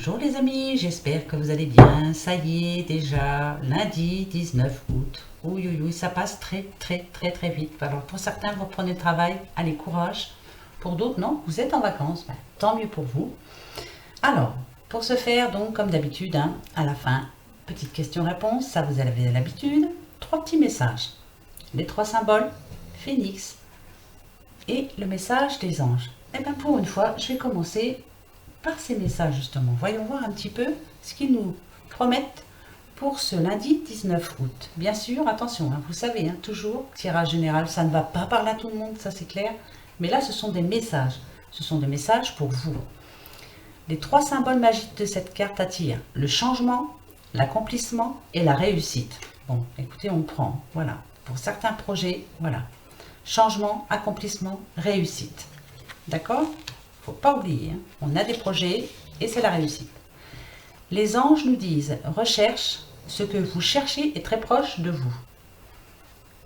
Bonjour les amis, j'espère que vous allez bien. Ça y est, déjà lundi 19 août. Oui, oui, oui, ça passe très vite. Alors pour certains, vous reprenez le travail, allez, courage. Pour d'autres, non, vous êtes en vacances. Ben, tant mieux pour vous. Alors, pour ce faire, donc, comme d'habitude, hein, à la fin, petite question-réponse, ça vous avez l'habitude. 3 petits messages. Les 3 symboles, phénix et le message des anges. Et bien pour une fois, je vais commencer par ces messages justement. Voyons voir un petit peu ce qu'ils nous promettent pour ce lundi 19 août. Bien sûr, attention, hein, vous savez, hein, toujours, tirage général, ça ne va pas parler à tout le monde, ça c'est clair. Mais là, ce sont des messages. Ce sont des messages pour vous. Les 3 symboles magiques de cette carte attirent le changement, l'accomplissement et la réussite. Bon, écoutez, on prend, voilà. Pour certains projets, voilà. Changement, accomplissement, réussite. D'accord ? Faut pas oublier, hein, on a des projets et c'est la réussite. Les anges nous disent, recherche, ce que vous cherchez est très proche de vous.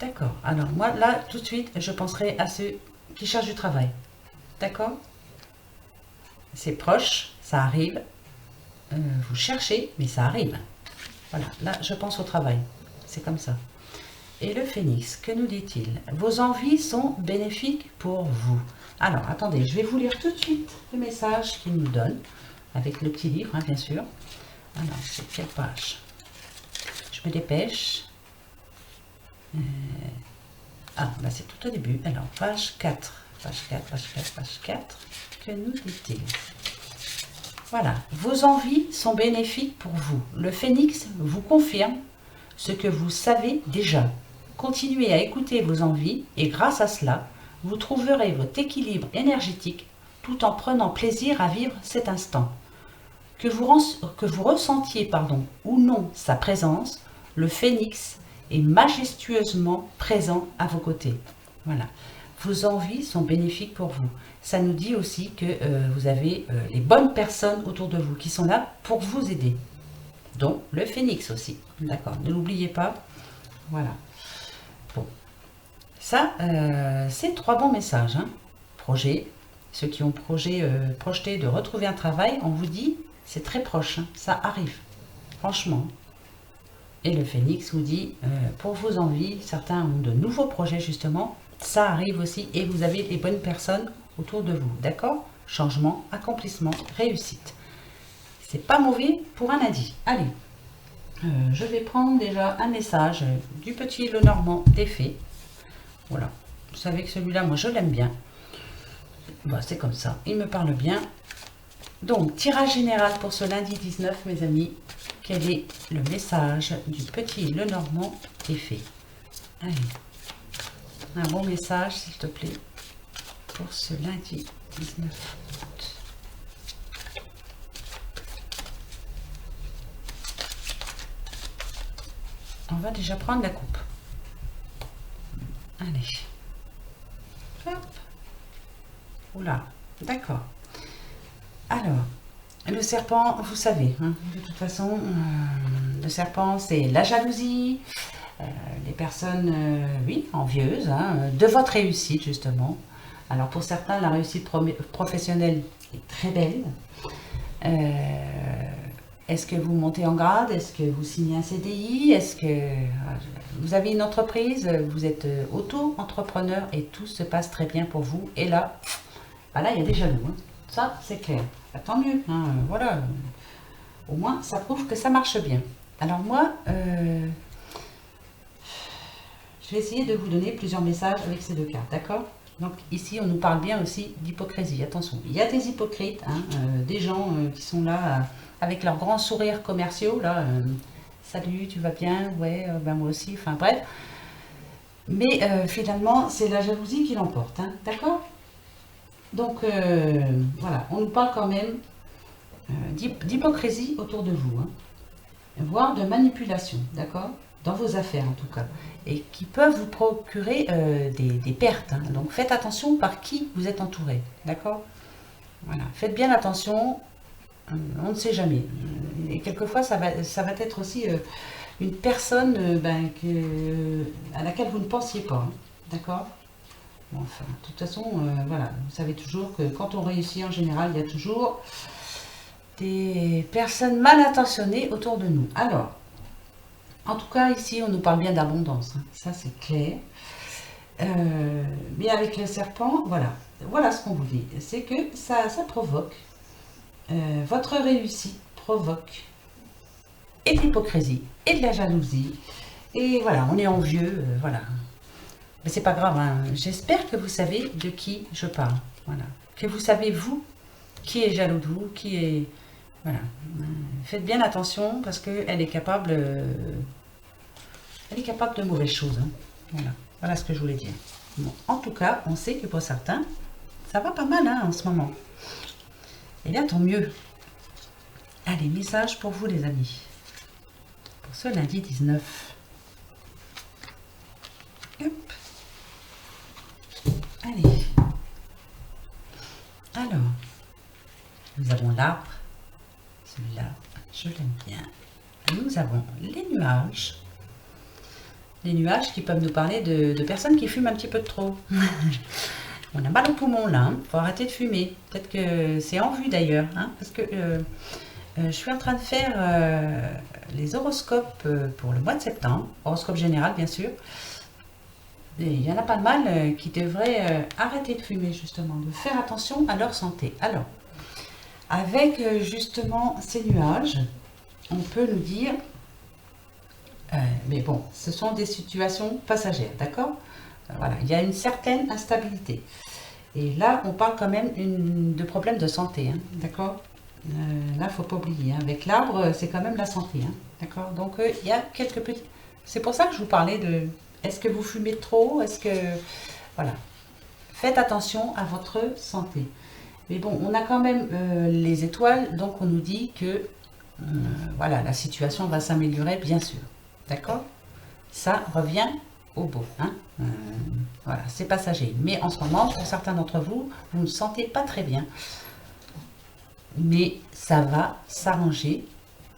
D'accord, alors moi là tout de suite je penserai à ceux qui cherchent du travail. D'accord ? C'est proche, ça arrive, vous cherchez mais ça arrive. Voilà, là je pense au travail, c'est comme ça. Et le phénix, que nous dit-il? Vos envies sont bénéfiques pour vous. Alors, attendez, je vais vous lire tout de suite le message qu'il nous donne, avec le petit livre, hein, bien sûr. Alors, c'est quelle page? Je me dépêche. Ah, bah c'est tout au début. Alors, page 4. Page 4, page 4, page 4. Que nous dit-il? Voilà, vos envies sont bénéfiques pour vous. Le phénix vous confirme ce que vous savez déjà. Continuez à écouter vos envies et grâce à cela, vous trouverez votre équilibre énergétique tout en prenant plaisir à vivre cet instant. Que vous ressentiez ou non sa présence, le phénix est majestueusement présent à vos côtés. Voilà. Vos envies sont bénéfiques pour vous. Ça nous dit aussi que vous avez les bonnes personnes autour de vous qui sont là pour vous aider. Donc le phénix aussi. D'accord, ne l'oubliez pas. Voilà. Bon. Ça, c'est 3 bons messages. Hein. Projet. Ceux qui ont projeté de retrouver un travail, on vous dit, c'est très proche. Hein. Ça arrive. Franchement. Et le phénix vous dit, pour vos envies, certains ont de nouveaux projets justement. Ça arrive aussi et vous avez les bonnes personnes autour de vous. D'accord ? Changement, accomplissement, réussite. C'est pas mauvais pour un lundi. Allez. Je vais prendre déjà un message du petit Lenormand des fées. Voilà, vous savez que celui-là, moi, je l'aime bien. Bah, c'est comme ça, il me parle bien. Donc, tirage général pour ce lundi 19, mes amis. Quel est le message du petit Lenormand des fées? Allez, un bon message, s'il te plaît, pour ce lundi 19 août. On va déjà prendre la coupe. Allez. Hop. Oula, d'accord. Alors, le serpent, vous savez, hein, de toute façon, le serpent, c'est la jalousie, les personnes, oui, envieuses, hein, de votre réussite, justement. Alors, pour certains, la réussite professionnelle est très belle. Est-ce que vous montez en grade? Est-ce que vous signez un CDI? Est-ce que vous avez une entreprise? Vous êtes auto-entrepreneur et tout se passe très bien pour vous. Et là, bah là il y a des jaloux. Hein. Ça, c'est clair. Bah, tant mieux. Hein, voilà. Au moins, ça prouve que ça marche bien. Alors moi, je vais essayer de vous donner plusieurs messages avec ces 2 cartes. D'accord? Donc ici, on nous parle bien aussi d'hypocrisie. Attention, il y a des hypocrites, hein, des gens qui sont là avec leurs grands sourires commerciaux. Là, salut, tu vas bien? Ouais, ben moi aussi. Enfin bref. Mais finalement, c'est la jalousie qui l'emporte. Hein, d'accord? Donc voilà, on nous parle quand même d'hypocrisie autour de vous. Hein, voire de manipulation. D'accord? Dans vos affaires en tout cas, et qui peuvent vous procurer des pertes. Hein. Donc faites attention par qui vous êtes entouré, d'accord? Voilà, faites bien attention, on ne sait jamais. Et quelquefois ça va être aussi une personne à laquelle vous ne pensiez pas, hein. D'accord? Bon, enfin, de toute façon, voilà, vous savez toujours que quand on réussit en général, il y a toujours des personnes mal intentionnées autour de nous. Alors, en tout cas, ici, on nous parle bien d'abondance. Hein. Ça, c'est clair. Mais avec le serpent, voilà. Voilà ce qu'on vous dit. C'est que ça provoque. Votre réussite provoque et de l'hypocrisie et de la jalousie. Et voilà, on est envieux. Voilà. Mais c'est pas grave. Hein. J'espère que vous savez de qui je parle. Voilà. Que vous savez, vous, qui est jaloux de vous, qui est... Voilà. Faites bien attention parce qu'elle est capable... elle est capable de mauvaises choses. Hein. Voilà. Voilà ce que je voulais dire. Bon. En tout cas, on sait que pour certains, ça va pas mal hein, en ce moment. Et bien, tant mieux. Allez, message pour vous les amis. Pour ce lundi 19. Hop. Allez. Alors, nous avons l'arbre. Celui-là, je l'aime bien. Nous avons les nuages. Les nuages qui peuvent nous parler de personnes qui fument un petit peu de trop. On a mal au poumon là, hein. Faut arrêter de fumer. Peut-être que c'est en vue d'ailleurs, hein, parce que je suis en train de faire les horoscopes pour le mois de septembre, horoscope général bien sûr. Et il y en a pas mal qui devraient arrêter de fumer justement, de faire attention à leur santé. Alors, avec justement ces nuages, on peut nous dire, mais bon, ce sont des situations passagères, d'accord? Voilà, il y a une certaine instabilité. Et là, on parle quand même de problèmes de santé, hein, d'accord? Là, il ne faut pas oublier, hein, avec l'arbre, c'est quand même la santé, hein, d'accord? Donc, il y a quelques petits... C'est pour ça que je vous parlais de... Est-ce que vous fumez trop? Est-ce que... Voilà. Faites attention à votre santé. Mais bon, on a quand même les étoiles, donc on nous dit que voilà, la situation va s'améliorer, bien sûr. D'accord? Ça revient au beau. Hein? Voilà, c'est passager. Mais en ce moment, pour certains d'entre vous, vous ne sentez pas très bien. Mais ça va s'arranger,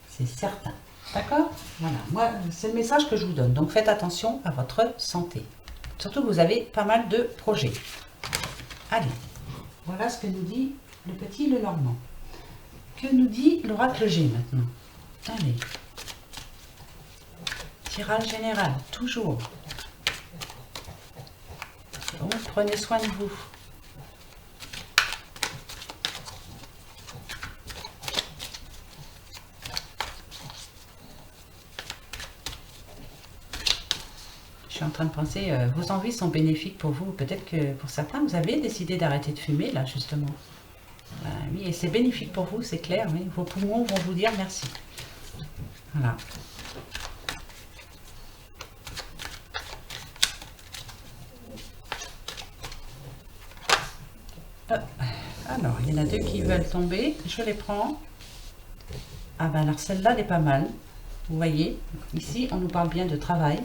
c'est certain. D'accord? Voilà, moi, c'est le message que je vous donne. Donc, faites attention à votre santé. Surtout que vous avez pas mal de projets. Allez, voilà ce que nous dit le petit Lenormand. Que nous dit l'oracle G maintenant? Allez. Tirage général, toujours. Donc, prenez soin de vous. Je suis en train de penser, vos envies sont bénéfiques pour vous. Peut-être que pour certains, vous avez décidé d'arrêter de fumer, là, justement. Oui, et c'est bénéfique pour vous, c'est clair. Oui. Vos poumons vont vous dire merci. Voilà. Alors, il y en a deux qui veulent tomber. Je les prends. Ah ben alors, celle-là, elle est pas mal. Vous voyez, ici, on nous parle bien de travail.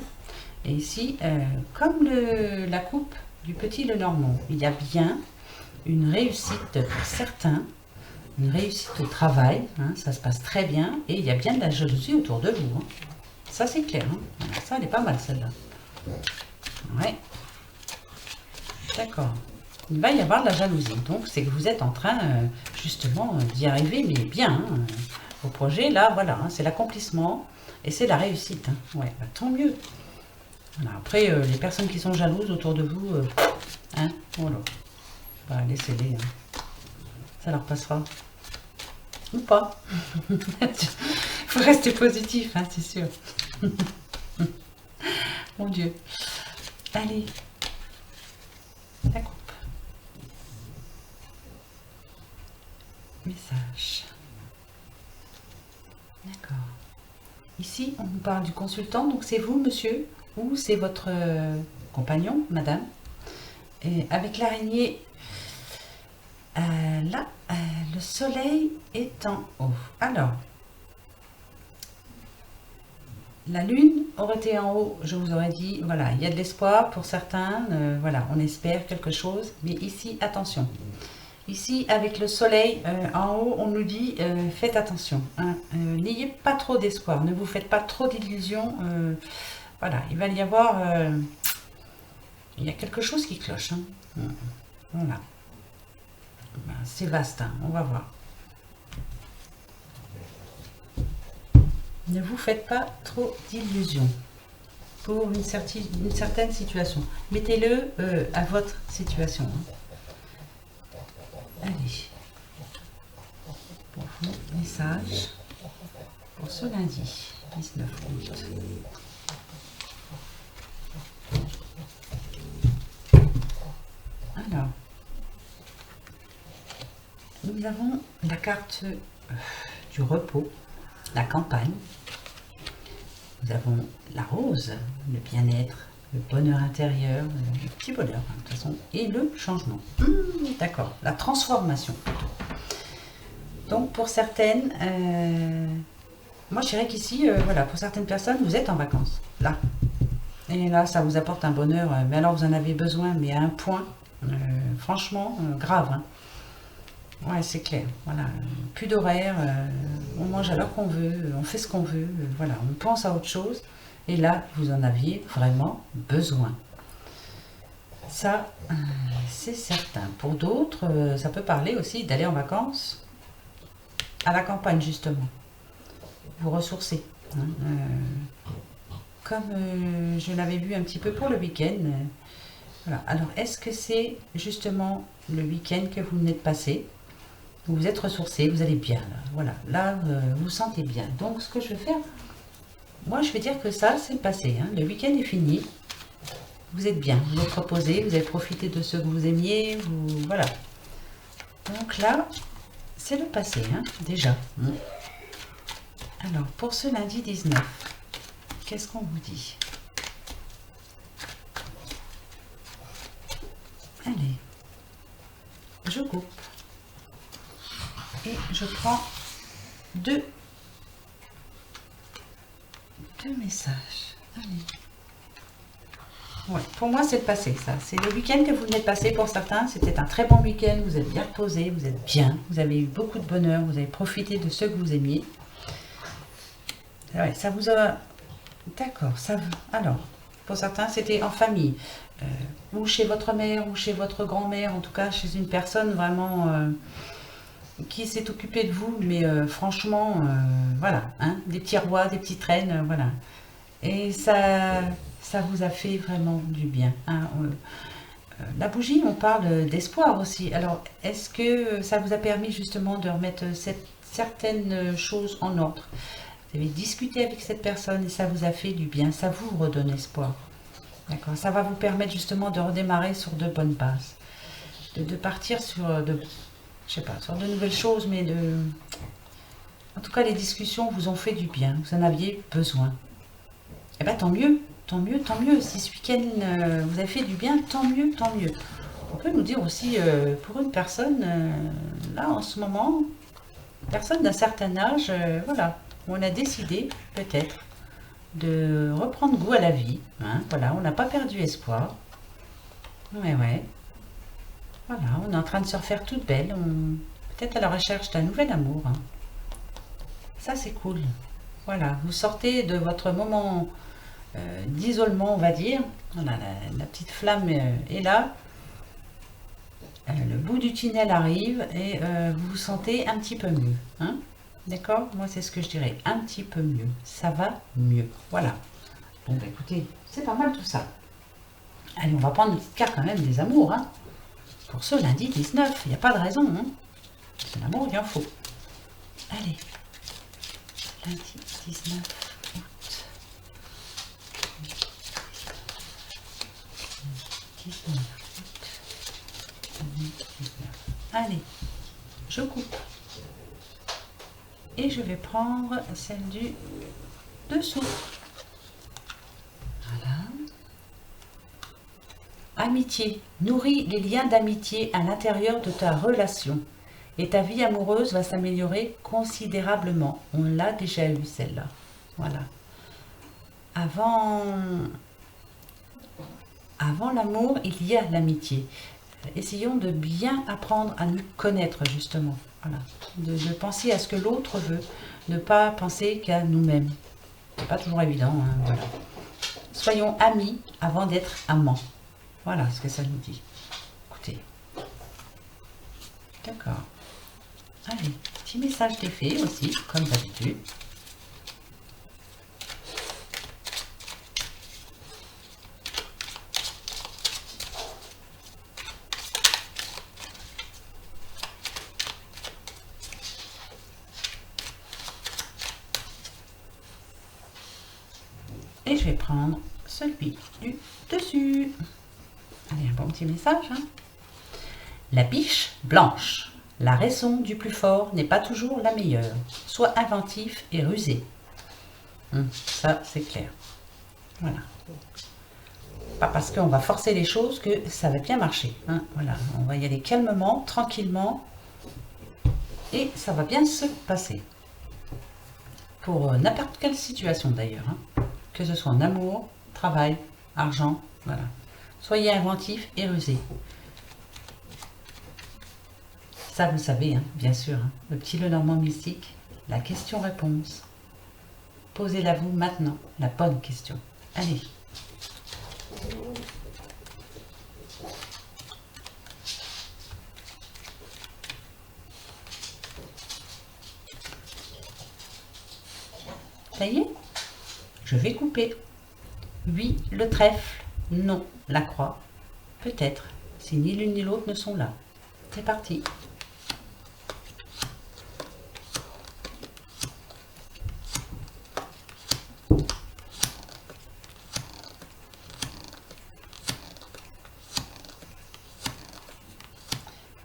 Et ici, comme la coupe du petit Lenormand, il y a bien une réussite pour certains, une réussite au travail, hein, ça se passe très bien, et il y a bien de la jalousie autour de vous. Hein. Ça, c'est clair. Hein. Voilà, ça, elle est pas mal, celle-là. Ouais. D'accord. Il va y avoir de la jalousie. Donc, c'est que vous êtes en train, justement, d'y arriver, mais bien. Hein. Vos projets, là, voilà, hein, c'est l'accomplissement, et c'est la réussite. Hein. Ouais, bah, tant mieux. Voilà, après, les personnes qui sont jalouses autour de vous, hein, voilà. Bah, laissez-les. Hein. Ça leur passera. Ou pas. Il faut rester positif, hein, c'est sûr. Mon Dieu. Allez. La coupe. Message. D'accord. Ici, on nous parle du consultant. Donc, c'est vous, monsieur, ou c'est votre compagnon, madame. Et avec l'araignée, là, le soleil est en haut. Alors, la lune aurait été en haut, je vous aurais dit, voilà, il y a de l'espoir pour certains, voilà, on espère quelque chose, mais ici, attention. Ici, avec le soleil en haut, on nous dit, faites attention, hein, n'ayez pas trop d'espoir, ne vous faites pas trop d'illusions, voilà, il va y avoir, il y a quelque chose qui cloche, hein. Voilà, c'est vaste, hein, on va voir. Ne vous faites pas trop d'illusions pour une certaine situation. Mettez-le à votre situation. Hein. Allez. Pour vous, message pour ce lundi 19 août. Alors, nous avons la carte du repos, la campagne. Nous avons la rose, le bien-être, le bonheur intérieur, le petit bonheur, hein, de toute façon, et le changement. D'accord, la transformation plutôt. Donc pour certaines, moi je dirais qu'ici, voilà, pour certaines personnes, vous êtes en vacances, là. Et là, ça vous apporte un bonheur, mais alors vous en avez besoin, mais à un point, franchement, grave. Hein. Ouais, c'est clair. Voilà, plus d'horaire, on mange à l'heure qu'on veut, on fait ce qu'on veut, voilà, on pense à autre chose. Et là, vous en aviez vraiment besoin. Ça, c'est certain. Pour d'autres, ça peut parler aussi d'aller en vacances à la campagne, justement. Vous ressourcer. Hein, comme je l'avais vu un petit peu pour le week-end. Voilà. Alors, est-ce que c'est justement le week-end que vous venez de passer? Vous êtes ressourcé, vous allez bien. Là. Voilà, là, vous vous sentez bien. Donc, ce que je vais faire, moi, je vais dire que ça, c'est le passé. Hein. Le week-end est fini. Vous êtes bien, vous êtes reposé, vous avez profité de ce que vous aimiez. Voilà. Donc là, c'est le passé, hein, déjà. Alors, pour ce lundi 19, qu'est-ce qu'on vous dit? Allez, je coupe. Et je prends deux messages. Allez. Ouais, pour moi, c'est le passé, ça. C'est le week-end que vous venez de passer pour certains. C'était un très bon week-end. Vous êtes bien reposé, vous êtes bien. Vous avez eu beaucoup de bonheur. Vous avez profité de ce que vous aimiez. Ouais, ça vous a... D'accord, ça... Alors, pour certains, c'était en famille. Ou chez votre mère, ou chez votre grand-mère. En tout cas, chez une personne vraiment... qui s'est occupée de vous. Mais franchement, voilà. Hein, des petits rois, des petites reines, voilà. Et ça vous a fait vraiment du bien. Hein. La bougie, on parle d'espoir aussi. Alors, est-ce que ça vous a permis justement de remettre certaines choses en ordre? Vous avez discuté avec cette personne et ça vous a fait du bien. Ça vous redonne espoir. D'accord. Ça va vous permettre justement de redémarrer sur de bonnes bases. De partir sur je sais pas, sur de nouvelles choses, mais en tout cas, les discussions vous ont fait du bien. Vous en aviez besoin. Eh bien, tant mieux, tant mieux, tant mieux. Si ce week-end vous avez fait du bien, tant mieux, tant mieux. On peut nous dire aussi, pour une personne, là, en ce moment, personne d'un certain âge, voilà, on a décidé, peut-être, de reprendre goût à la vie. Hein, voilà, on n'a pas perdu espoir. Ouais, ouais. Voilà, on est en train de se refaire toute belle. Peut-être à la recherche d'un nouvel amour. Hein. Ça, c'est cool. Voilà, vous sortez de votre moment... d'isolement, on va dire. Voilà, la petite flamme est là. Le bout du tunnel arrive et vous vous sentez un petit peu mieux. Hein, d'accord? Moi, c'est ce que je dirais. Un petit peu mieux. Ça va mieux. Voilà. Bon, bah, écoutez, c'est pas mal tout ça. Allez, on va prendre une petite carte quand même des amours. Hein, pour ce lundi 19. Il n'y a pas de raison. Hein. C'est l'amour, il en faut. Allez. Lundi 19. Allez, je coupe. Et je vais prendre celle du dessous. Voilà. Amitié. Nourris les liens d'amitié à l'intérieur de ta relation. Et ta vie amoureuse va s'améliorer considérablement. On l'a déjà eu celle-là. Voilà. Avant l'amour, il y a l'amitié. Essayons de bien apprendre à nous connaître, justement. Voilà. De penser à ce que l'autre veut, ne pas penser qu'à nous-mêmes. C'est pas toujours évident. Hein, voilà. Soyons amis avant d'être amants. Voilà ce que ça nous dit. Écoutez. D'accord. Allez, petit message des fées aussi, comme d'habitude. vais prendre celui du dessus. Allez, un bon petit message. Hein. La biche blanche. La raison du plus fort n'est pas toujours la meilleure. Sois inventif et rusé. Ça, c'est clair. Voilà. Pas parce qu'on va forcer les choses que ça va bien marcher. Hein. Voilà. On va y aller calmement, tranquillement. Et ça va bien se passer. Pour n'importe quelle situation d'ailleurs. Hein. Que ce soit en amour, travail, argent. Voilà. Soyez inventif et rusé. Ça, vous savez, hein, bien sûr. Hein. Le petit Lenormand mystique, la question-réponse. Posez-la vous maintenant, la bonne question. Allez. Ça y est, je vais couper. Oui, le trèfle. Non, la croix. Peut-être, si ni l'une ni l'autre ne sont là. C'est parti.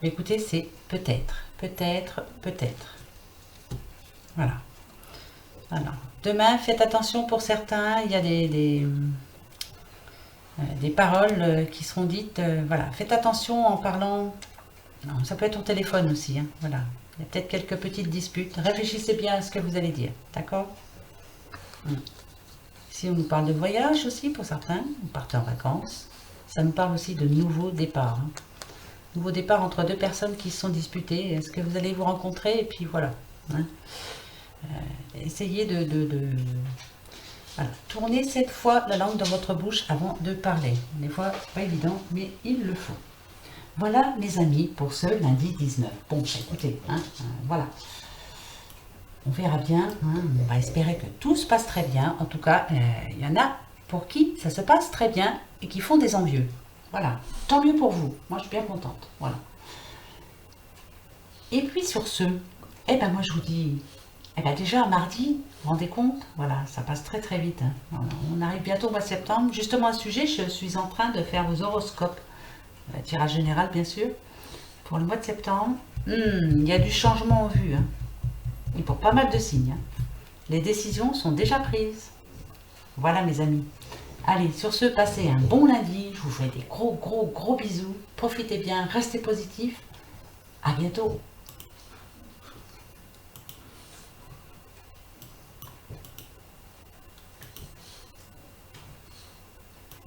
Écoutez, c'est peut-être, peut-être, peut-être. Voilà. Alors, demain, faites attention pour certains, il y a des paroles qui seront dites. Voilà, faites attention en parlant. Non, ça peut être au téléphone aussi. Hein, voilà, il y a peut-être quelques petites disputes. Réfléchissez bien à ce que vous allez dire, d'accord? Si on nous parle de voyage aussi pour certains, vous partez en vacances. Ça nous parle aussi de nouveaux départs. Hein. Nouveau départ entre deux personnes qui se sont disputées. Est-ce que vous allez vous rencontrer? Et puis voilà. Hein. Essayez voilà. Tournez cette fois la langue dans votre bouche avant de parler. Des fois, c'est pas évident, mais il le faut. Voilà, mes amis, pour ce lundi 19. Bon, écoutez, hein, voilà. On verra bien. Hein, on va espérer que tout se passe très bien. En tout cas, il y en a pour qui ça se passe très bien et qui font des envieux. Voilà, tant mieux pour vous. Moi, je suis bien contente. Voilà. Et puis sur ce, eh ben moi je vous dis, eh ben déjà mardi, vous vous rendez compte, voilà, ça passe très très vite. Hein. Voilà, on arrive bientôt au mois de septembre. Justement à ce sujet, je suis en train de faire vos horoscopes, tirage général bien sûr, pour le mois de septembre. Il y a du changement en vue, hein. Et pour pas mal de signes. Hein. Les décisions sont déjà prises. Voilà mes amis. Allez, sur ce, passez un bon lundi. Je vous fais des gros bisous. Profitez bien, restez positifs. À bientôt.